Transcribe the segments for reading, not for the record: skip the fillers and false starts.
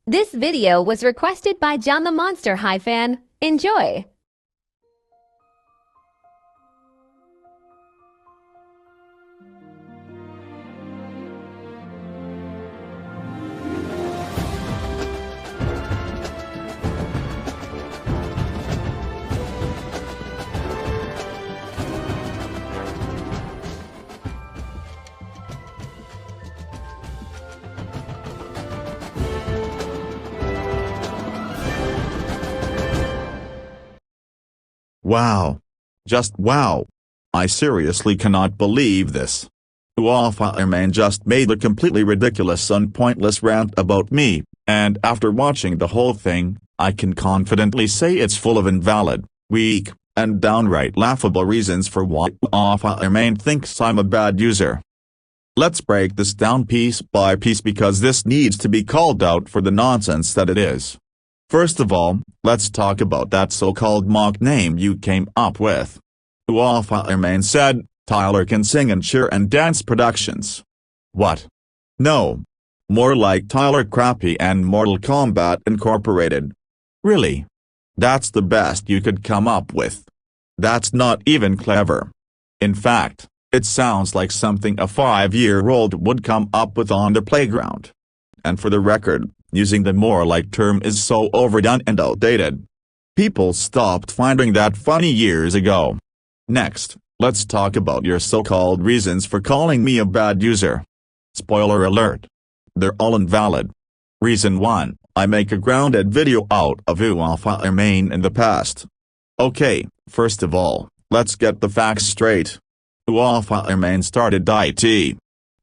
This video was requested by John the Monster High fan. Enjoy! Wow. Just wow. I seriously cannot believe this. OUAFA IMANE just made a completely ridiculous and pointless rant about me, and after watching the whole thing, I can confidently say it's full of invalid, weak, and downright laughable reasons for why OUAFA IMANE thinks I'm a bad user. Let's break this down piece by piece because this needs to be called out for the nonsense that it is. First of all, let's talk about that so-called mock name you came up with. OUAFA IMANE said, Tyler can sing and cheer and dance productions. What? No. More like Tyler Crappy and Mortal Kombat Incorporated. Really? That's the best you could come up with. That's not even clever. In fact, it sounds like something a 5-year-old would come up with on the playground. And for the record, using the more like term is so overdone and outdated. People stopped finding that funny years ago. Next, let's talk about your so-called reasons for calling me a bad user. Spoiler alert. They're all invalid. Reason 1, I make a grounded video out of OUAFA IMANE in the past. Okay, first of all, let's get the facts straight. OUAFA IMANE started IT.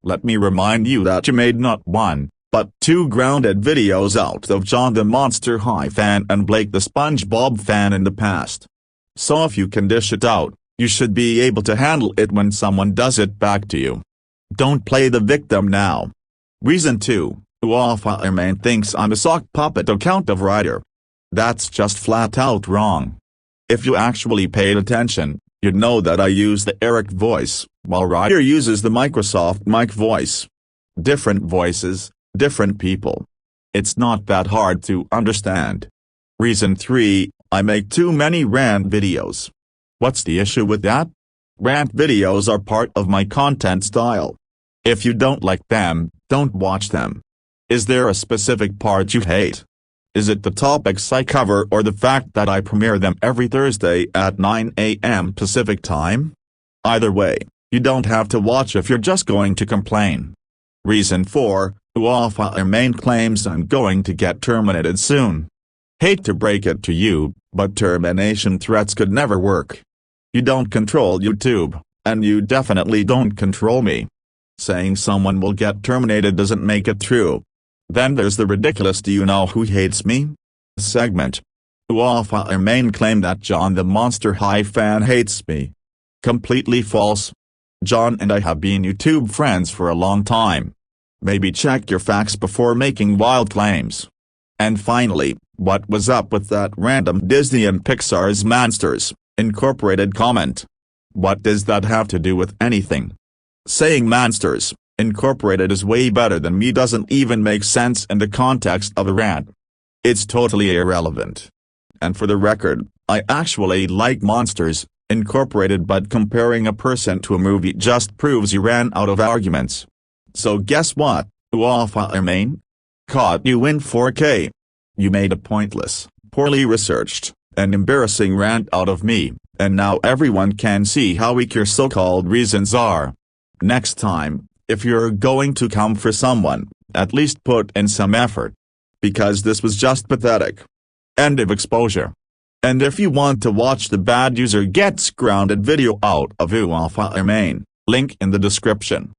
Let me remind you that you made not one, but 2 grounded videos out of John the Monster High fan and Blake the SpongeBob fan in the past. So if you can dish it out, you should be able to handle it when someone does it back to you. Don't play the victim now. Reason 2, OUAFA IMANE thinks I'm a sock puppet account of writer. That's just flat out wrong. If you actually paid attention, you'd know that I use the Eric voice, while Ryder uses the Microsoft Mic voice. Different voices, different people. It's not that hard to understand. Reason 3, I make too many rant videos. What's the issue with that? Rant videos are part of my content style. If you don't like them, don't watch them. Is there a specific part you hate? Is it the topics I cover or the fact that I premiere them every Thursday at 9 a.m. Pacific time? Either way, you don't have to watch if you're just going to complain. Reason 4, OUAFA IMANE claims I'm going to get terminated soon. Hate to break it to you, but termination threats could never work. You don't control YouTube, and you definitely don't control me. Saying someone will get terminated doesn't make it true. Then there's the ridiculous "do you know who hates me?" segment. OUAFA IMANE claimed that John the Monster High fan hates me. Completely false. John and I have been YouTube friends for a long time. Maybe check your facts before making wild claims. And finally, what was up with that random Disney and Pixar's Monsters, Incorporated comment? What does that have to do with anything? Saying Monsters, Incorporated is way better than me doesn't even make sense in the context of a rant. It's totally irrelevant. And for the record, I actually like Monsters, Incorporated, but comparing a person to a movie just proves you ran out of arguments. So guess what, OUAFA IMANE? Caught you in 4K. You made a pointless, poorly researched, and embarrassing rant out of me, and now everyone can see how weak your so-called reasons are. Next time, if you're going to come for someone, at least put in some effort. Because this was just pathetic. End of exposure. And if you want to watch the bad user gets grounded video out of OUAFA IMANE, link in the description.